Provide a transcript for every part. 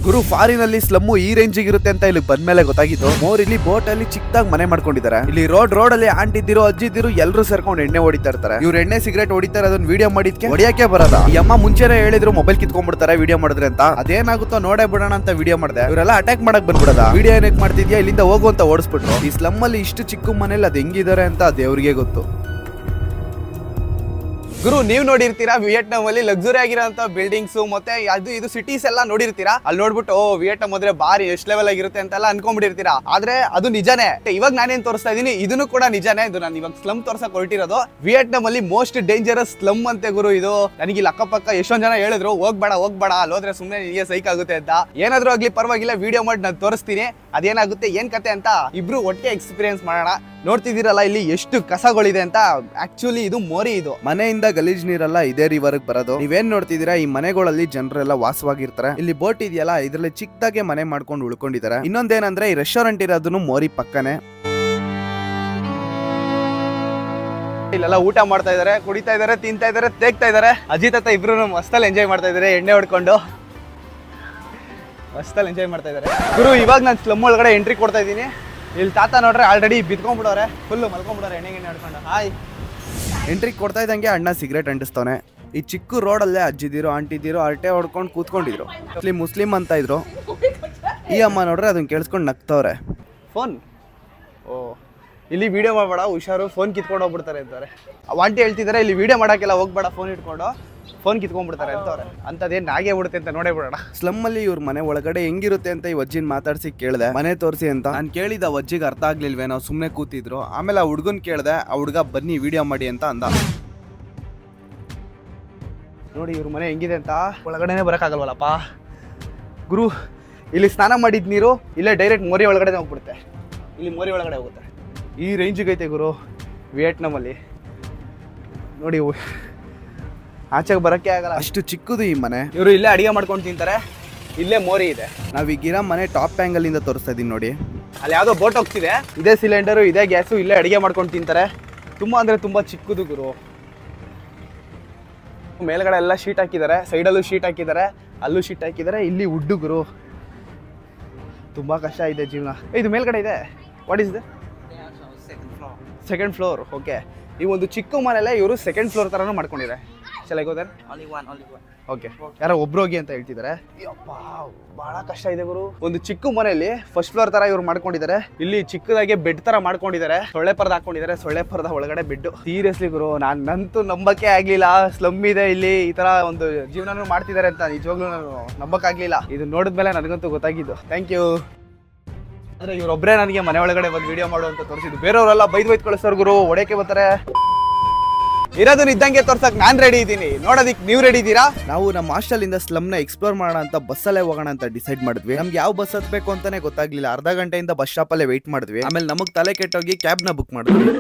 ಗುರು foreign ಅಲ್ಲಿ slum ಈ range ಇರುತ್ತೆ ಅಂತ ಇಲ್ಲಿ ಬಂದ್ಮೇಲೆ ಗೊತ್ತಾಗಿತ್ತು. ಮೋರ್ ಇಲ್ಲಿ ಬೋಟ್ ಅಲ್ಲಿ ಚಿಕ್ಕದಾಗಿ ಮನೆ ಮಾಡ್ಕೊಂಡಿದ್ದಾರೆ. ಇಲ್ಲಿ ರೋಡ್ ಅಲ್ಲಿ ಆಂಟಿದಿರು ಅಜ್ಜಿದಿರು ಎಲ್ಲರೂ ಸೇರ್ಕೊಂಡು ಎಣ್ಣೆ ಹೊಡಿತಾ ಇರ್ತಾರೆ. ಇವ್ರು ಎಣ್ಣೆ ಸಿಗರೇಟ್ ಹೊಡಿತಾರೆ, ಅದನ್ನ ವಿಡಿಯೋ ಮಾಡಿದ್ಕೆ ಹೊಡಿಯಕ್ಕೆ ಬರಲ್ಲ. ಈ ಅಮ್ಮ ಮುಂಚೆನೆ ಹೇಳಿದ್ರು ಮೊಬೈಲ್ ಕಿತ್ಕೊಂಡ್ಬಿಡ್ತಾರೆ ವಿಡಿಯೋ ಮಾಡಿದ್ರೆ ಅಂತ. ಅದೇನಾಗುತ್ತೋ ನೋಡೇ ಬಿಡೋಣ ಅಂತ ವಿಡಿಯೋ ಮಾಡಿದೆ. ಇವರೆಲ್ಲ ಅಟ್ಯಾಕ್ ಮಾಡಕ್ ಬಂದ್ಬಿಡದ. ವಿಡಿಯೋ ಏನಕ್ಕೆ ಮಾಡ್ತಿದ್ಯಾ, ಇಲ್ಲಿಂದ ಹೋಗು ಅಂತ ಓಡಿಸ್ಬಿಟ್ರು. ಈ ಸ್ಲಮ್ ಅಲ್ಲಿ ಇಷ್ಟು ಚಿಕ್ಕ ಮನೇಲಿ ಅದ್ ಹೆಂಗಿದ್ದಾರೆ ಅಂತ ದೇವ್ರಿಗೆ ಗೊತ್ತು. ಗುರು ನೀವು ನೋಡಿರ್ತೀರಾ ವಿಯೆಟ್ನಾಂ ಅಲ್ಲಿ ಲಕ್ಸುರಿ ಆಗಿರೋಂಥ ಬಿಲ್ಡಿಂಗ್ಸ್ ಮತ್ತೆ ಇದು ಸಿಟೀಸ್ ಎಲ್ಲ ನೋಡಿರ್ತೀರಾ. ಅಲ್ಲಿ ನೋಡ್ಬಿಟ್ಟು ವಿಯೆಟ್ನಾಂ ಹೋದ್ರೆ ಬಾರಿ ಎಷ್ಟು ಲೆವೆಲ್ ಆಗಿರುತ್ತೆ ಅಂತೆಲ್ಲ ಅನ್ಕೊಂಡ್ಬಿಟ್ಟಿರ್ತೀರಾ. ಆದ್ರೆ ಅದು ನಿಜಾನೇ. ಇವಾಗ ನಾನೇನ್ ತೋರಿಸ್ತಾ ಇದೀನಿ ಇದನ್ನು ಕೂಡ ನಿಜಾನೇ. ಇದು ನಾನು ಇವಾಗ ಸ್ಲಮ್ ತೋರ್ಸಕ್ ಹೊರಟಿರೋದು. ವಿಯೆಟ್ನಾಂ ಅಲ್ಲಿ ಮೋಸ್ಟ್ ಡೇಂಜರಸ್ ಸ್ಲಮ್ ಅಂತೆ ಗುರು ಇದು. ನನಗೆ ಇಲ್ಲಿ ಅಕ್ಕಪಕ್ಕ ಎಷ್ಟೊಂದ್ ಜನ ಹೇಳಿದ್ರು ಹೋಗ್ಬೇಡ ಅಲ್ಲೋದ್ರೆ ಸುಮ್ನೆ ನಿಮಗೆ ಸೈಕ್ ಆಗುತ್ತೆ ಅಂತ. ಏನಾದ್ರೂ ಆಗ್ಲಿ ಪರವಾಗಿಲ್ಲ ವಿಡಿಯೋ ಮಾಡಿ ನಾನು ತೋರಿಸ್ತೀನಿ ಅದೇನಾಗುತ್ತೆ ಏನ್ ಕತೆ ಅಂತ ಇಬ್ರು ಒಟ್ಟಿಗೆ ಎಕ್ಸ್ಪೀರಿಯನ್ಸ್ ಮಾಡೋಣ. ನೋಡ್ತಿದ್ದೀರಲ್ಲ ಇಲ್ಲಿ ಎಷ್ಟು ಕಸಗಳಿದೆ ಅಂತ. ಆಕ್ಚುಲಿ ಇದು ಮೋರಿ. ಇದು ಮನೆಯಿಂದ ಗಲೀಜ್ ನೀರೆಲ್ಲ ಇದೇ ರಿವರ್ಗೆ ಬರೋದು. ನೀವೇನ್ ನೋಡ್ತಿದ್ದೀರಾ ಈ ಮನೆಗಳಲ್ಲಿ ಜನರೆಲ್ಲ ವಾಸವಾಗಿರ್ತಾರೆ. ಇಲ್ಲಿ ಬೋಟ್ ಇದೆಯಲ್ಲ ಇದ್ರಲ್ಲಿ ಚಿಕ್ಕದಾಗೆ ಮನೆ ಮಾಡ್ಕೊಂಡು ಉಳ್ಕೊಂಡಿದ್ದಾರೆ. ಇನ್ನೊಂದೇನಂದ್ರೆ ಈ ರೆಸ್ಟೋರೆಂಟ್ ಇರೋದನ್ನು ಮೋರಿ ಪಕ್ಕನೆ. ಇಲ್ಲೆಲ್ಲ ಊಟ ಮಾಡ್ತಾ ಇದಾರೆ, ಕುಡಿತಾ ಇದಾರೆ, ತಿಂತಾ ಇದಾರೆ, ತೇಗ್ತಾ ಇದಾರೆ. ಅಜಿತ್ ಅತ್ತ ಇಬ್ರು ಮಸ್ತಲ್ಲಿ ಎಂಜಾಯ್ ಮಾಡ್ತಾ ಇದಾರೆ. ಎಣ್ಣೆ ಹೊಡ್ಕೊಂಡು ಮಸ್ತಲ್ಲಿ ಎಂಜಾಯ್ ಮಾಡ್ತಾ ಇದಾರೆ. ಗುರು ಇವಾಗ ನಾನು ಸ್ಲಮ್ ಒಳಗಡೆ ಎಂಟ್ರಿ ಕೊಡ್ತಾ ಇದ್ದೀನಿ. ಇಲ್ಲಿ ತಾತ ನೋಡ್ರೆ ಆಲ್ರೆಡಿ ಬಿದ್ಕೊಂಡ್ಬಿಡೋರೆ, ಫುಲ್ ಮಲ್ಕೊಂಡ್ಬಿಡೋರೆ ಎಣ್ಣೆ ಹಿಡ್ಕೊಂಡು. ಹಾಯ್ ಎಂಟ್ರಿ ಕೊಡ್ತಾ ಇದ್ದಂಗೆ ಅಣ್ಣ ಸಿಗರೇಟ್ ಅಂಟಿಸ್ತವನೆ. ಈ ಚಿಕ್ಕ ರೋಡಲ್ಲೇ ಅಜ್ಜಿದಿರು ಆಂಟಿದಿರು ಅರಟೆ ಹೊಡ್ಕೊಂಡು ಕೂತ್ಕೊಂಡಿದ್ರು. ಮುಸ್ಲಿಂ ಅಂತ ಇದ್ರು. ಈ ಅಮ್ಮ ನೋಡ್ರೆ ಅದನ್ನ ಕೇಳಿಸ್ಕೊಂಡು ನಗ್ತವ್ರೆ. ಫೋನ್ ಇಲ್ಲಿ ವಿಡಿಯೋ ಮಾಡಬೇಡ ಹುಷಾರು, ಫೋನ್ ಕಿತ್ಕೊಂಡು ಹೋಗ್ಬಿಡ್ತಾರೆ ಅಂತಾರೆ. ಆಂಟಿ ಹೇಳ್ತಿದ್ದಾರೆ ಇಲ್ಲಿ ವಿಡಿಯೋ ಮಾಡೋಕ್ಕೆಲ್ಲ ಹೋಗ್ಬೇಡ, ಫೋನ್ ಇಟ್ಕೊಂಡು ಫೋನ್ ಕಿತ್ಕೊಂಡ್ಬಿಡ್ತಾರೆ ಅಂತವ್ರೆ. ಅಂತದೇನು ನಾಗೇ ಬಿಡುತ್ತೆ ಅಂತ ನೋಡೇ ಬಿಡೋಣ. ಸ್ಲಮ್ ಅಲ್ಲಿ ಇವ್ರ ಮನೆ ಒಳಗಡೆ ಹೆಂಗಿರುತ್ತೆ ಅಂತ ಈ ಅಜ್ಜಿನ ಮಾತಾಡ್ಸಿ ಕೇಳಿದೆ ಮನೆ ತೋರಿಸಿ ಅಂತ. ನಾನು ಕೇಳಿದ ಅಜ್ಜಿಗೆ ಅರ್ಥ ಆಗ್ಲಿಲ್ವೇ, ನಾವು ಸುಮ್ಮನೆ ಕೂತಿದ್ರು. ಆಮೇಲೆ ಆ ಹುಡ್ಗನ್ ಕೇಳಿದೆ, ಆ ಹುಡ್ಗ ಬನ್ನಿ ವಿಡಿಯೋ ಮಾಡಿ ಅಂತ ಅಂದ. ನೋಡಿ ಇವ್ರ ಮನೆ ಹೆಂಗಿದೆ ಅಂತ. ಒಳಗಡೆನೆ ಬರೋಕ್ಕಾಗಲ್ವಲ್ಲಪ್ಪ ಗುರು. ಇಲ್ಲಿ ಸ್ನಾನ ಮಾಡಿದ ನೀರು ಇಲ್ಲೇ ಡೈರೆಕ್ಟ್ ಮೋರಿ ಒಳಗಡೆ ಹೋಗ್ಬಿಡುತ್ತೆ. ಇಲ್ಲಿ ಮೋರಿ ಒಳಗಡೆ ಹೋಗುತ್ತೆ. ಈ ರೇಂಜಿಗೆ ಐತೆ ಗುರು ವಿಯೆಟ್ನಾಮಲ್ಲಿ. ನೋಡಿ ಆಚೆಗೆ ಬರೋಕ್ಕೆ ಆಗಲ್ಲ, ಅಷ್ಟು ಚಿಕ್ಕದು ಈ ಮನೆ. ಇವರು ಇಲ್ಲೇ ಅಡಿಗೆ ಮಾಡ್ಕೊಂಡು ತಿಂತಾರೆ. ಇಲ್ಲೇ ಮೋರಿ ಇದೆ. ನಾವೀಗಿರೋ ಮನೆ ಟಾಪ್ ಆ್ಯಂಗಲ್ ಇಂದ ತೋರಿಸ್ತಾ ಇದೀನಿ ನೋಡಿ. ಅಲ್ಲಿ ಯಾವುದೋ ಬೋಟ್ ಹೋಗ್ತಿದೆ. ಇದೇ ಸಿಲಿಂಡರು, ಇದೇ ಗ್ಯಾಸು, ಇಲ್ಲೇ ಅಡಿಗೆ ಮಾಡ್ಕೊಂಡು ತಿಂತಾರೆ. ತುಂಬಾ ಅಂದರೆ ತುಂಬ ಚಿಕ್ಕದು ಗುರು. ಮೇಲ್ಗಡೆ ಎಲ್ಲ ಶೀಟ್ ಹಾಕಿದ್ದಾರೆ, ಸೈಡಲ್ಲೂ ಶೀಟ್ ಹಾಕಿದ್ದಾರೆ, ಅಲ್ಲೂ ಶೀಟ್ ಹಾಕಿದ್ದಾರೆ. ಇಲ್ಲಿ ವುಡ್ಡು ಗುರು. ತುಂಬ ಕಷ್ಟ ಇದೆ ಜೀವನ. ಇದು ಮೇಲ್ಗಡೆ ಇದೆ. What is the second floor? Okay. ಈ ಒಂದು ಚಿಕ್ಕ ಮನೆಯಲ್ಲೇ ಇವರು ಸೆಕೆಂಡ್ ಫ್ಲೋರ್ ಥರನೂ ಮಾಡ್ಕೊಂಡಿದ್ದಾರೆ. ಓಕೆ, ಯಾರೋ ಒಬ್ರು ಹೋಗಿ ಅಂತ ಹೇಳ್ತಿದ್ದಾರೆ. ಬಹಳ ಕಷ್ಟ ಇದೆ ಗುರು. ಒಂದು ಚಿಕ್ಕ ಮನೆಯಲ್ಲಿ ಫಸ್ಟ್ ಫ್ಲೋರ್ ತರ ಇವ್ರು ಮಾಡ್ಕೊಂಡಿದ್ದಾರೆ. ಇಲ್ಲಿ ಚಿಕ್ಕದಾಗಿ ಬೆಡ್ ತರ ಮಾಡ್ಕೊಂಡಿದ್ದಾರೆ. ಸೊಳ್ಳೆ ಪರ್ದ ಹಾಕೊಂಡಿದ್ದಾರೆ. ಸೊಳ್ಳೆ ಪರ್ದ ಒಳಗಡೆ ಬೆಡ್. ಸೀರಿಯಸ್ಲಿ ಗುರು ನಂತೂ ನಂಬಕ್ಕೆ ಆಗ್ಲಿಲ್ಲ. ಸ್ಲಮ್ ಇದೆ ಇಲ್ಲಿ, ಈ ತರ ಒಂದು ಜೀವನ ಮಾಡ್ತಿದ್ದಾರೆ ಅಂತ ನಿಜವಾಗ್ಲೂ ನಾನು ನಂಬಕ್ ಆಗ್ಲಿಲ್ಲ. ಇದು ನೋಡಿದ್ಮೇಲೆ ನನಗಂತೂ ಗೊತ್ತಾಗಿದ್ದು. Thank you. ಅಂದ್ರೆ ಇವ್ರೊಬ್ರೇ ನನಗೆ ಮನೆ ಒಳಗಡೆ ಬಂದು ವಿಡಿಯೋ ಮಾಡು ಅಂತ ತೋರಿಸಿದ್ದು. ಬೇರೆಯವರೆಲ್ಲ ಬೈದ್ ಕಳಿಸೋರು ಗುರು, ಹೊಡೆಯಕ್ಕೆ ಬರ್ತಾರೆ. ಇರೋದನ್ನ ಇದ್ದಂಗೆ ತೋರ್ಸಕ್ ನಾನ್ ರೆಡಿ ಇದ್ದೀನಿ. ನೋಡೋದಿಕ್ ನೀವು ರೆಡಿ ಇದ್ದೀರಾ? ನಾವು ನಮ್ಮ ಹಾಸ್ಟೆಲ್ ಇಂದ ಸ್ಲಮ್ ನ ಎಕ್ಸ್ಪ್ಲೋರ್ ಮಾಡೋಣ ಅಂತ ಬಸ್ಸಲ್ಲೇ ಹೋಗೋಣ ಅಂತ ಡಿಸೈಡ್ ಮಾಡಿದ್ವಿ. ನಮ್ಗೆ ಯಾವ ಬಸ್ ಹತ್ಬೇಕು ಅಂತಾನೆ ಗೊತ್ತಾಗ್ಲಿಲ್ಲ. ಅರ್ಧ ಗಂಟೆಯಿಂದ ಬಸ್ ಸ್ಟಾಪ್ ಅಲ್ಲೇ ವೆಯ್ಟ್ ಮಾಡಿದ್ವಿ. ಆಮೇಲೆ ನಮಗ್ ತಲೆ ಕೆಟ್ಟೋಗಿ ಕ್ಯಾಬ್ ನ ಬುಕ್ ಮಾಡಿದ್ವಿ.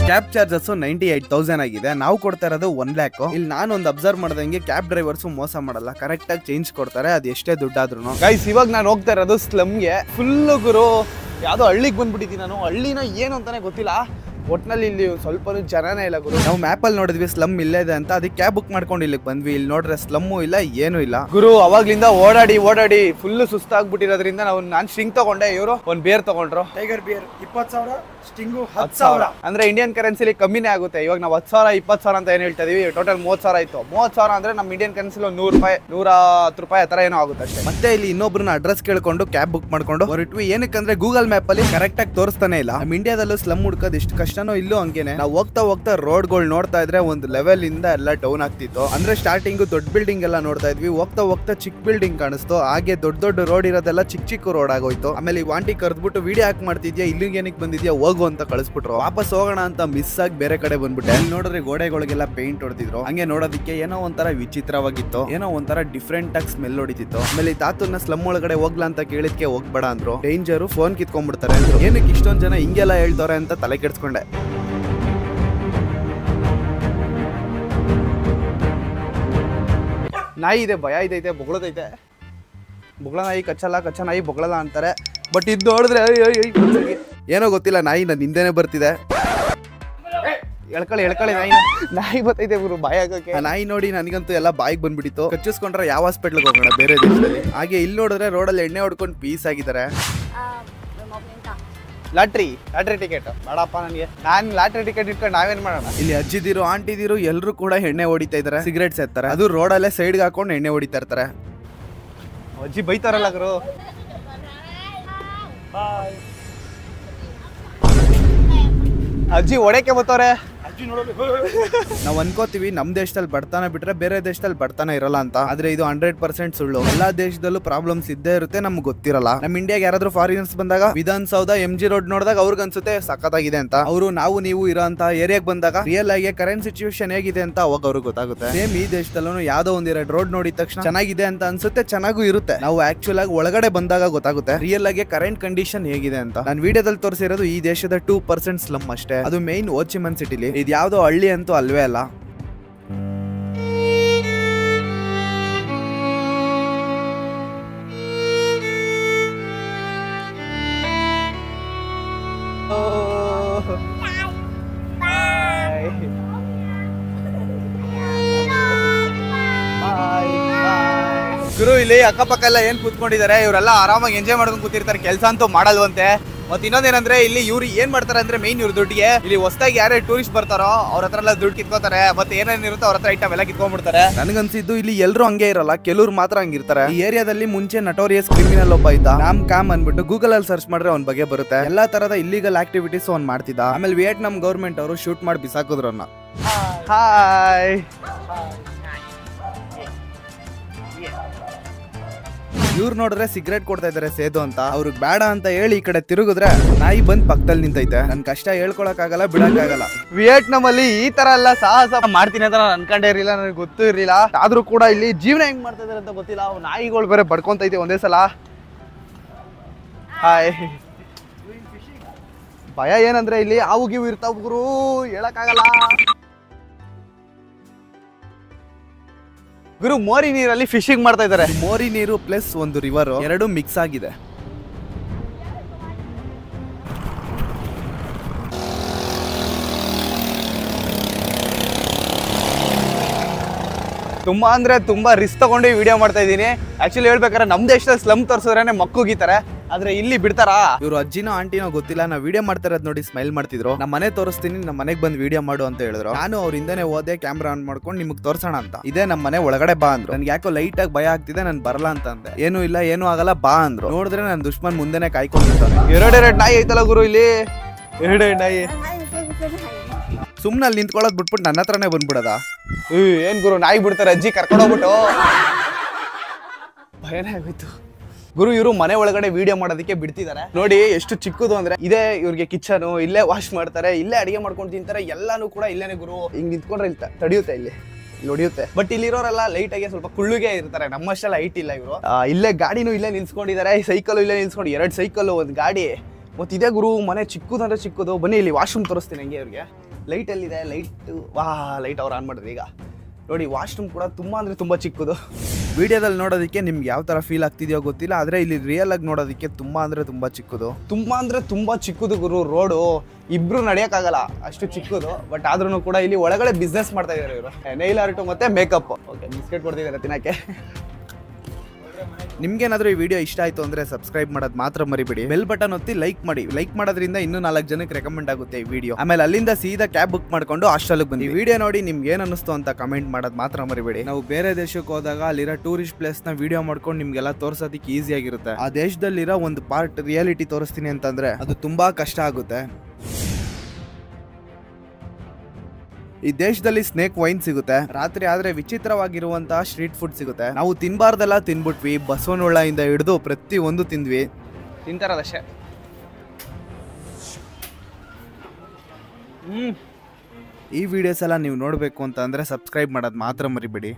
ಕ್ಯಾಬ್ ಚಾರ್ಜಸ್ 98,000 ಆಗಿದೆ. ನಾವು ಕೊಡ್ತಾ ಇರೋದು 1 lakh. ಇಲ್ಲಿ ನಾನು ಒಂದು ಅಬ್ಸರ್ವ್ ಮಾಡ್ದಂಗೆ ಕ್ಯಾಬ್ ಡ್ರೈವರ್ಸ್ ಮೋಸ ಮಾಡಲ್ಲ, ಕರೆಕ್ಟ್ ಆಗಿ ಚೇಂಜ್ ಕೊಡ್ತಾರೆ, ಅದು ಎಷ್ಟೇ ದುಡ್ಡಾದ್ರೂ. ಗೈಸ್ ಇವಾಗ ನಾನು ಹೋಗ್ತಾ ಇರೋದು ಸ್ಲಮ್ಗೆ. ಫುಲ್ ಗುರು ಯಾವ್ದೋ ಹಳ್ಳಿಗೆ ಬಂದ್ಬಿಟ್ಟಿದ್ದೀನಿ ನಾನು. ಹಳ್ಳಿನ ಏನು ಅಂತಾನೆ ಗೊತ್ತಿಲ್ಲ. ಒಟ್ನಲ್ಲಿ ಇಲ್ಲಿ ಸ್ವಲ್ಪ ಜನನೇ ಇಲ್ಲ ಗುರು. ನಾವು ಮ್ಯಾಪ್ ಅಲ್ಲಿ ನೋಡಿದ್ವಿ ಸ್ಲಮ್ ಇಲ್ಲೇ ಇದೆ ಅಂತ, ಅದಕ್ಕೆ ಕ್ಯಾಬ್ ಬುಕ್ ಮಾಡ್ಕೊಂಡು ಇಲ್ಲಿಗೆ ಬಂದ್ವಿ. ಇಲ್ಲಿ ನೋಡ್ರೆ ಸ್ಲಮ್ಮು ಇಲ್ಲ, ಏನು ಇಲ್ಲ ಗುರು. ಅವಾಗ್ಲಿಂದ ಓಡಾಡಿ ಫುಲ್ ಸುಸ್ತಾಗ್ಬಿಟ್ಟಿರೋದ್ರಿಂದ ನಾನು ಸ್ಟಿಂಗ್ ತಗೊಂಡೆ. ಇವರು ಒಂದು ಬೇರ್ ತಗೊಂಡ್ರು. Tiger beer 20,000, ಸ್ಟಿಂಗು 10,000. ಅಂದ್ರೆ ಇಂಡಿಯನ್ ಕರೆನ್ಸಿಲಿ ಕಮ್ಮಿನೇ ಆಗುತ್ತೆ. ಇವಾಗ ನಾವು 10,000 20,000 ಅಂತ ಏನ್ ಹೇಳ್ತಾ ಇದೀವಿ. ಟೋಟಲ್ 30,000 ಆಯ್ತು. 30,000 ಅಂದ್ರೆ ನಮ್ಮ ಇಂಡಿಯನ್ ಕರೆನ್ಸಿಲಿ 100 ರೂಪಾಯಿ 110 ರೂಪಾಯಿ ಆ ತರ ಏನೋ ಆಗುತ್ತೆ ಅಷ್ಟೇ. ಮತ್ತೆ ಇಲ್ಲಿ ಇನ್ನೊಬ್ರನ್ನ ಅಡ್ರೆಸ್ ಕೇಳ್ಕೊಂಡು ಕ್ಯಾಬ್ ಬುಕ್ ಮಾಡ್ಕೊಂಡು ಹೊರಟ್ವಿ. ಏನಕ್ಕಂದ್ರೆ ಗೂಗಲ್ ಮ್ಯಾಪ್ ಅಲ್ಲಿ ಕರೆಕ್ಟ್ ಆಗಿ ತೋರಿಸ್ತಾನೆ ಇಲ್ಲ. ನಮ್ಮ ಇಂಡಿಯಾದಲ್ಲೂ ಸ್ಲಮ್ ಹುಡ್ಕೋದು ಎಷ್ಟು ಕಷ್ಟನೋ ಇಲ್ಲೂ ಹಂಗೇನೆ. ನಾವು ಹೋಗ್ತಾ ರೋಡ್ಗಳು ನೋಡ್ತಾ ಇದ್ರೆ ಒಂದು ಲೆವೆಲ್ ಇಂದ ಎಲ್ಲ ಡೌನ್ ಆಗ್ತಿತ್ತು. ಅಂದ್ರೆ ಸ್ಟಾರ್ಟಿಂಗ್ ದೊಡ್ಡ ಬಿಲ್ಡಿಂಗ್ ಎಲ್ಲ ನೋಡ್ತಾ ಇದ್ವಿ. ಹೋಗ್ತಾ ಚಿಕ್ಕ ಬಿಲ್ಡಿಂಗ್ ಕಾಣಿಸ್ತು. ಹಾಗೆ ದೊಡ್ಡ ರೋಡ್ ಇರೋದೆಲ್ಲ ಚಿಕ್ಕ ರೋಡ್ ಆಗೋಯ್ತು. ಆಮೇಲೆ ಈ ವಾಂಟಿ ಕರೆದ್ಬಿಟ್ಟು ವಿಡಿಯೋ ಹಾಕ್ ಮಾಡ್ತಿದ್ಯಾ, ಇಲ್ಲಿಗೆ ಏನಕ್ಕೆ ಬಂದಿದ್ಯಾ, ಹೋಗು ಅಂತ ಕಳಿಸ್ಬಿಟ್ರು. ವಾಪಸ್ ಹೋಗೋಣ ಅಂತ ಮಿಸ್ ಆಗಿ ಬೇರೆ ಕಡೆ ಬಂದ್ಬಿಟ್ಟೆ. ಅಲ್ಲಿ ನೋಡಿದ್ರೆ ಗೋಡೆಗಳಿಗೆಲ್ಲ ಪೇಂಟ್ ಹೊಡೆದಿದ್ರು. ಹಂಗೆ ನೋಡೋದಕ್ಕೆ ಏನೋ ಒಂಥರ ವಿಚಿತ್ರವಾಗಿತ್ತು, ಏನೋ ಒಂಥರ ಡಿಫ್ರೆಂಟ್ ಆಗಿ ಸ್ಮೆಲ್ ಹೊಡಿತಿತ್ತು. ಆಮೇಲೆ ಈ ತಾತನ್ನ ಸ್ಲಮ್ ಒಳಗಡೆ ಹೋಗ್ಲಾ ಅಂತ ಕೇಳಿದ್ಕೆ ಹೋಗ್ಬೇಡ ಅಂದ್ರು. ಡೇಂಜರು, ಫೋನ್ ಕಿತ್ಕೊಂಡ್ಬಿಡ್ತಾರೆ ಅಂದ್ರು. ಏನಕ್ಕೆ ಇಷ್ಟೊಂದ್ ಜನ ಹಿಂಗೆಲ್ಲ ಹೇಳ್ತವ್ರೆ ಅಂತ ತಲೆ ಕೆಡ್ಸ್ಕೊಂಡೆ. ನಾಯಿ ಇದೆ, ಭಯ ಇದೆ, ಬೊಗಳದೈತೆ. ಬೊಗಳ ನಾಯಿ ಕಚ್ಚಲ್ಲ, ಕಚ್ಚ ನಾಯಿ ಬೊಗಳಲ್ಲ ಅಂತಾರೆ. ಬಟ್ ಇದು ನೋಡಿದ್ರೆ ಏನೋ ಗೊತ್ತಿಲ್ಲ, ನಾಯಿ ನನ್ನ ಹಿಂದೆನೆ ಬರ್ತಿದೆ. ಎಳ್ಕೊಳ್ಳಿ ನಾಯಿ ಬತ್ತೈತೆ ಗುರು ಬಾಯಿ ಹಾಕಕ್ಕೆ. ನಾಯಿ ನೋಡಿ ನನಗಂತೂ ಎಲ್ಲ ಬಾಯಿಗೆ ಬಂದ್ಬಿಟ್ಟಿತ್ತು. ಕಚ್ಚಿಸ್ಕೊಂಡ್ರೆ ಯಾವ ಹಾಸ್ಪಿಟ್ಲ್ಗೆ ಹೋಗೋಣ ಬೇರೆ ದೇಶದಲ್ಲಿ. ಹಾಗೆ ಇಲ್ಲಿ ನೋಡಿದ್ರೆ ರೋಡಲ್ಲಿ ಎಣ್ಣೆ ಹೊಡ್ಕೊಂಡು ಪೀಸ್ ಆಗಿದ್ದಾರೆ. ಲಾಟ್ರಿ ಟಿಕೆಟ್ ಬೇಡಪ್ಪ ನನಗೆ. ನಾನು ಲಾಟ್ರಿ ಟಿಕೆಟ್ ಇಟ್ಕೊಂಡು ನಾವೇನ್ ಮಾಡೋಣ. ಇಲ್ಲಿ ಅಜ್ಜಿದಿರು ಆಂಟಿದಿರು ಎಲ್ಲರೂ ಕೂಡ ಎಣ್ಣೆ ಹೊಡಿತಾ ಇದಾರೆ, ಸಿಗರೇಟ್ ಸೇರ್ತಾರೆ. ಅದು ರೋಡಲ್ಲೇ ಸೈಡ್ಗೆ ಹಾಕೊಂಡು ಎಣ್ಣೆ ಹೊಡಿತಾ ಇರ್ತಾರೆ. ಅಜ್ಜಿ ಬೈತಾರಲ್ಲ ಗುರು. ಅಜ್ಜಿ ಹೊಡೆಕೆ ಬತ್ತವ್ರೆ. ನಾವ್ ಅನ್ಕೋತೀವಿ ನಮ್ ದೇಶದಲ್ಲಿ ಬಡತನ ಬಿಟ್ರೆ ಬೇರೆ ದೇಶದಲ್ಲಿ ಬಡತನ ಇರಲ್ಲ ಅಂತ. ಆದ್ರೆ ಇದು 100% ಸುಳ್ಳು. ಎಲ್ಲಾ ದೇಶದಲ್ಲೂ ಪ್ರಾಬ್ಲಮ್ಸ್ ಇದ್ದೇ ಇರುತ್ತೆ, ನಮ್ಗೆ ಗೊತ್ತಿರಲ್ಲ. ನಮ್ ಇಂಡಿಯಾಗೆ ಯಾರಾದ್ರೂ ಫಾರಿನರ್ಸ್ ಬಂದಾಗ ವಿಧಾನಸೌಧ MG ರೋಡ್ ನೋಡಿದಾಗ ಅವ್ರಿಗೆ ಅನ್ಸುತ್ತೆ ಸಖತ್ತಾಗಿದೆ ಅಂತ. ಅವರು ನಾವು ನೀವು ಇರೋಂತ ಏರಿಯಾಗೆ ಬಂದಾಗ ರಿಯಲ್ ಆಗಿ ಕರೆಂಟ್ ಸಿಚುವೇಶನ್ ಹೇಗಿದೆ ಅಂತ ಅವಾಗ ಅವ್ರಿಗೆ ಗೊತ್ತಾಗುತ್ತೆ. ಸೇಮ್ ಈ ದೇಶದಲ್ಲೂ ಯಾವ್ದೋ ಒಂದೆರಡು ರೋಡ್ ನೋಡಿದ ತಕ್ಷಣ ಚೆನ್ನಾಗಿದೆ ಅಂತ ಅನ್ಸುತ್ತೆ, ಚೆನ್ನಾಗೂ ಇರುತ್ತೆ. ನಾವು ಆಕ್ಚುಲ್ ಆಗಿ ಒಳಗಡೆ ಬಂದಾಗ ಗೊತ್ತಾಗುತ್ತೆ ರಿಯಲ್ ಆಗಿ ಕರೆಂಟ್ ಕಂಡೀಷನ್ ಹೇಗಿದೆ ಅಂತ. ನಾನು ವಿಡಿಯೋದಲ್ಲಿ ತೋರಿಸಿರೋದು ಈ ದೇಶದ 2% ಸ್ಲಮ್ ಅಷ್ಟೇ. ಅದು ಮೇನ್ ಹೋ ಚಿ ಮಿನ್ ಸಿಟಿಲಿ. ಇದು ಯಾವ್ದೋ ಹಳ್ಳಿ ಅಂತೂ ಅಲ್ವೇ ಅಲ್ಲ. ಗುರು ಇಲ್ಲಿ ಅಕ್ಕಪಕ್ಕ ಎಲ್ಲ ಏನ್ ಕೂತ್ಕೊಂಡಿದ್ದಾರೆ, ಇವರೆಲ್ಲ ಆರಾಮಾಗಿ ಎಂಜಾಯ್ ಮಾಡ್ಕೊಂಡು ಕೂತಿರ್ತಾರೆ, ಕೆಲಸ ಅಂತೂ ಮಾಡಲ್ವಂತೆ. ಮತ್ತೆ ಇನ್ನೊಂದೇನಂದ್ರೆ ಇಲ್ಲಿ ಇವ್ರು ಏನ್ ಮಾಡ್ತಾರೆ ಅಂದ್ರೆ ಮೇನ್ ಇವ್ರ ದುಡ್ಡಿಗೆ ಇಲ್ಲಿ ಹೊಸದಾಗಿ ಯಾರೇ ಟೂರಿಸ್ಟ್ ಬರ್ತಾರೋ ಅವ್ರ ಹತ್ರ ಎಲ್ಲ ದುಡ್ಡು ಕಿತ್ಕೋತಾರೆ. ಮತ್ತೆ ಏನೇನಿರುತ್ತೋ ಅವ್ರ ಹತ್ರ ಐಟಮ್ ಎಲ್ಲ ಕಿತ್ಕೊಂಡ್ಬಿಡ್ತಾರೆ. ನನ್ಗನ್ಸಿದ್ದು ಇಲ್ಲಿ ಎಲ್ಲರೂ ಹಂಗೆ ಇರಲ್ಲ, ಕೆಲವ್ರು ಮಾತ್ರ ಹಂಗಿರ್ತಾರೆ. ಈ ಏರಿಯಾದಲ್ಲಿ ಮುಂಚೆ ನಟೋರಿಯಸ್ ಕ್ರಿಮಿನಲ್ ಒಬ್ಬ ಇದ್ದ, ನಾಮ್ ಕಾಮ್ ಅನ್ಬಿಟ್ಟು ಗೂಗಲ್ ಅಲ್ಲಿ ಸರ್ಚ್ ಮಾಡ್ರೆ ಅವ್ನ ಬಗ್ಗೆ ಬರುತ್ತೆ. ಎಲ್ಲಾ ತರದ ಇಲ್ಲಿಗಲ್ ಆಕ್ಟಿವಿಟೀಸ್ ಅವ್ನ್ ಮಾಡ್ತಿದ್ದ. ಆಮೇಲೆ ವಿಯೆಟ್ನಾಂ ಗೌರ್ಮೆಂಟ್ ಅವರು ಶೂಟ್ ಮಾಡಿ ಬಿಸಾಕಿದ್ರು ಅವ್ನ. ಹಾಯ್, ಇವ್ರು ನೋಡಿದ್ರೆ ಸಿಗರೇಟ್ ಕೊಡ್ತಾ ಇದಾರೆ ಸೇದು ಅಂತ. ಅವ್ರಿಗೆ ಬೇಡ ಅಂತ ಹೇಳಿ ಈ ಕಡೆ ತಿರುಗಿದ್ರೆ ನಾಯಿ ಬಂದ್ ಪಕ್ಕದಲ್ಲಿ ನಿಂತೈತೆ. ನನ್ ಕಷ್ಟ ಹೇಳ್ಕೊಳಕ್ ಆಗಲ್ಲ, ಬಿಡಕ್ ಆಗಲ್ಲ. ವಿಯೆಟ್ನಾಂ ಅಲ್ಲಿ ಈ ತರ ಎಲ್ಲ ಸಾಹಸ ಮಾಡ್ತೀನಿ ಅಂತ ನಾನು ಅನ್ಕೊಂಡೇ ಇರಲಿಲ್ಲ, ನನಗೆ ಗೊತ್ತೂ ಇರ್ಲಿಲ್ಲ. ಆದ್ರೂ ಕೂಡ ಇಲ್ಲಿ ಜೀವನ ಹೆಂಗ್ ಮಾಡ್ತಾ ಇದಾರೆ ಅಂತ ಗೊತ್ತಿಲ್ಲ. ಅವ್ ನಾಯಿಗಳು ಬೇರೆ ಬಡ್ಕೊಂತೈತೆ ಒಂದೇ ಸಲ. ಹಾಯ್, ಭಯ ಏನಂದ್ರೆ ಇಲ್ಲಿ ಹಾವು ಗೀವು ಇರ್ತಾವ ಗುರು, ಹೇಳಕ್ ಆಗಲ್ಲ. ಗುರು ಮೋರಿ ನೀರಲ್ಲಿ ಫಿಶಿಂಗ್ ಮಾಡ್ತಾ ಇದ್ದಾರೆ. ಮೋರಿ ನೀರು ಪ್ಲಸ್ ಒಂದು ರಿವರ್ ಎರಡು ಮಿಕ್ಸ್ ಆಗಿದೆ. ತುಂಬಾ ಅಂದ್ರೆ ತುಂಬಾ ರಿಸ್ಕ್ ತಗೊಂಡು ವಿಡಿಯೋ ಮಾಡ್ತಾ ಇದ್ದೀನಿ. ಆಕ್ಚುಲಿ ಹೇಳ್ಬೇಕಾದ್ರೆ ನಮ್ ದೇಶದಲ್ಲಿ ಸ್ಲಮ್ ತೋರಿಸಿದ್ರೆ ಮಕ್ಕುಗಿತಾರೆ, ಆದ್ರೆ ಇಲ್ಲಿ ಬಿಡ್ತಾರಾ? ಇವ್ರು ಅಜ್ಜಿನೋ ಆಂಟಿನೋ ಗೊತ್ತಿಲ್ಲ, ನಾ ವಿಡಿಯೋ ಮಾಡ್ತಾ ಇರೋದ್ ನೋಡಿ ಸ್ಮೈಲ್ ಮಾಡ್ತಿದ್ರು. ನಮ್ಮ ಮನೆ ತೋರಿಸ್ತೀನಿ, ನಮ್ಮ ಮನೆಗೆ ಬಂದು ವಿಡಿಯೋ ಮಾಡು ಅಂತ ಹೇಳಿದ್ರು. ನಾನು ಅವ್ರ ಹಿಂದೆನೆ ಹೋದೆ, ಕ್ಯಾಮ್ರಾ ಆನ್ ಮಾಡ್ಕೊಂಡು ನಿಮ್ಗೆ ತೋರ್ಸೋಣ ಅಂತ. ಇದೇ ನಮ್ಮ ಮನೆ ಒಳಗಡೆ ಬಾ ಅಂದ್ರು. ನನ್ಗೆ ಯಾಕೋ ಲೈಟ್ ಆಗಿ ಭಯ ಆಗ್ತಿದೆ, ನಾನು ಬರಲ್ಲ ಅಂತ ಅಂದೆ. ಏನೂ ಇಲ್ಲ, ಏನೂ ಆಗಲ್ಲ, ಬಾ ಅಂದ್ರು. ನೋಡಿದ್ರೆ ನನ್ ದುಶ್ಮನ್ ಮುಂದೆನೆ ಕಾಯ್ಕೊಂಡಿರ್ತಾನೆ. ಎರಡೆರಡು ನಾಯಿ ಐತಲ್ಲ ಗುರು ಇಲ್ಲಿ, ಎರಡೆರಡು ನಾಯಿ. ಸುಮ್ನೆ ಅಲ್ಲಿ ನಿಂತ್ಕೊಳ್ಳೋದ್ ಬಿಟ್ಬಿಟ್ಟು ನನ್ನ ಹತ್ರನೇ ಬಂದ್ಬಿಡದ. ಏನ್ ಗುರು ನಾಯಿ ಬಿಡ್ತಾರೆ, ಅಜ್ಜಿ ಕರ್ಕೊಂಡೋಗ್ಬಿಟ್ಟು ಭಯನೇ ಆಗೋಯ್ತು ಗುರು. ಇವರು ಮನೆ ಒಳಗಡೆ ವಿಡಿಯೋ ಮಾಡೋದಕ್ಕೆ ಬಿಡ್ತಿದ್ದಾರೆ. ನೋಡಿ ಎಷ್ಟು ಚಿಕ್ಕದು ಅಂದ್ರೆ, ಇದೇ ಇವ್ರಿಗೆ ಕಿಚನ್, ಇಲ್ಲೇ ವಾಶ್ ಮಾಡ್ತಾರೆ, ಇಲ್ಲೇ ಅಡಿಗೆ ಮಾಡ್ಕೊಂಡು ತಿಂತಾರೆ, ಎಲ್ಲಾನು ಕೂಡ ಇಲ್ಲೇನೆ ಗುರು. ಹಿಂಗ್ ನಿಂತ್ಕೊಂಡ್ರೆ ಇಲ್ಲಿ ತಡಿಯುತ್ತೆ, ಇಲ್ಲಿ ಹೊಡಿಯುತ್ತೆ. ಬಟ್ ಇಲ್ಲಿರೋರೆಲ್ಲ ಲೈಟ್ ಆಗಿ ಸ್ವಲ್ಪ ಕುಳ್ಳುಗೆ ಇರ್ತಾರೆ, ನಮ್ಮಷ್ಟೆಲ್ಲ ಹೈಟ್ ಇಲ್ಲ ಇವರು. ಇಲ್ಲೇ ಗಾಡಿನೂ ಇಲ್ಲೇ ನಿಲ್ಸ್ಕೊಂಡಿದ್ದಾರೆ, ಸೈಕಲ್ ಇಲ್ಲೇ ನಿಲ್ಸ್ಕೊಂಡು, 2 ಸೈಕಲ್, 1 ಗಾಡಿ. ಮತ್ತೆ ಇದೇ ಗುರು ಮನೆ ಚಿಕ್ಕದಂದ್ರೆ ಚಿಕ್ಕದು. ಬನ್ನಿ ಇಲ್ಲಿ ವಾಶ್ರೂಮ್ ತೋರಿಸ್ತೀನಿ ಹಂಗೆ. ಇವ್ರಿಗೆ ಲೈಟ್ ಎಲ್ಲಿದೆ, ಲೈಟ್ ಅವ್ರು ಆನ್ ಮಾಡಿದ್ರು. ಈಗ ನೋಡಿ ವಾಶ್ರೂಮ್ ಕೂಡ ತುಂಬಾ ಅಂದ್ರೆ ತುಂಬಾ ಚಿಕ್ಕದು. ವಿಡಿಯೋದಲ್ಲಿ ನೋಡೋದಕ್ಕೆ ನಿಮ್ಗೆ ಯಾವ ತರ ಫೀಲ್ ಆಗ್ತಿದೆಯೋ ಗೊತ್ತಿಲ್ಲ, ಆದ್ರೆ ಇಲ್ಲಿ ರಿಯಲ್ ಆಗಿ ನೋಡೋದಕ್ಕೆ ತುಂಬಾ ಅಂದ್ರೆ ತುಂಬಾ ಚಿಕ್ಕದು. ತುಂಬಾ ಅಂದ್ರೆ ತುಂಬಾ ಚಿಕ್ಕದು ಗುರು. ರೋಡು ಇಬ್ರು ನಡೆಯಕ್ಕಾಗಲ್ಲ, ಅಷ್ಟು ಚಿಕ್ಕದು. ಬಟ್ ಆದ್ರೂ ಕೂಡ ಇಲ್ಲಿ ಒಳಗಡೆ ಬಿಸ್ನೆಸ್ ಮಾಡ್ತಾ ಇದಾರೆ ಇವರು. ನೈಲ್ ಆರ್ಟ್ ಮತ್ತೆ ಮೇಕಪ್. ಓಕೆ, ಬಿಸ್ಕೆಟ್ ಕೊಡ್ತಿದ್ದಾರೆ ತಿನ್ನಕ್ಕೆ. ನಿಮ್ಗೇನಾದ್ರೂ ಈ ವಿಡಿಯೋ ಇಷ್ಟ ಆಯ್ತು ಅಂದ್ರೆ ಸಬ್ಸ್ಕ್ರೈಬ್ ಮಾಡೋದು ಮಾತ್ರ ಮರಿಬೇಡಿ. ಬೆಲ್ ಬಟನ್ ಒತ್ತಿ ಲೈಕ್ ಮಾಡಿ. ಲೈಕ್ ಮಾಡೋದ್ರಿಂದ ಇನ್ನೂ 4 ಜನಕ್ಕೆ ರೆಕಮೆಂಡ್ ಆಗುತ್ತೆ ಈ ವಿಡಿಯೋ. ಆಮೇಲೆ ಅಲ್ಲಿಂದ ಸೀದಾ ಕ್ಯಾಬ್ ಬುಕ್ ಮಾಡ್ಕೊಂಡು ಹಾಸ್ಟೆಲ್ಗೆ ಬನ್ನಿ. ವಿಡಿಯೋ ನೋಡಿ ನಿಮ್ಗೆ ಏನ್ ಅನ್ನಿಸ್ತು ಅಂತ ಕಮೆಂಟ್ ಮಾಡೋದು ಮಾತ್ರ ಮರಿಬೇಡಿ. ನಾವು ಬೇರೆ ದೇಶಕ್ಕೆ ಹೋದಾಗ ಅಲ್ಲಿರೋ ಟೂರಿಸ್ಟ್ ಪ್ಲೇಸ್ ನ ವಿಡಿಯೋ ಮಾಡ್ಕೊಂಡು ನಿಮ್ಗೆಲ್ಲ ತೋರ್ಸೋದಕ್ಕೆ ಈಸಿ ಆಗಿರುತ್ತೆ. ಆ ದೇಶದಲ್ಲಿರೋ ಒಂದು ಪಾರ್ಟ್ ರಿಯಾಲಿಟಿ ತೋರಿಸ್ತೀನಿ ಅಂತಂದ್ರೆ ಅದು ತುಂಬಾ ಕಷ್ಟ ಆಗುತ್ತೆ. ಈ ದೇಶದಲ್ಲಿ ಸ್ನೇಕ್ ವೈನ್ ಸಿಗುತ್ತೆ. ರಾತ್ರಿ ಆದ್ರೆ ವಿಚಿತ್ರವಾಗಿರುವಂತಹ ಸ್ಟ್ರೀಟ್ ಫುಡ್ ಸಿಗುತ್ತೆ. ನಾವು ತಿನ್ಬಾರ್ದೆಲ್ಲ ತಿನ್ಬಿಟ್ವಿ. ಬಸವನೊಳ್ಳೆಯಿಂದ ಹಿಡಿದು ಪ್ರತಿ ಒಂದು ತಿಂದ್ವಿ. ತಿಂತಾರದಷ್ಟೇ. ಈ ವಿಡಿಯೋಸ್ ಎಲ್ಲ ನೀವು ನೋಡ್ಬೇಕು ಅಂತ ಅಂದ್ರೆ ಸಬ್ಸ್ಕ್ರೈಬ್ ಮಾಡೋದು ಮಾತ್ರ ಮರಿಬೇಡಿ.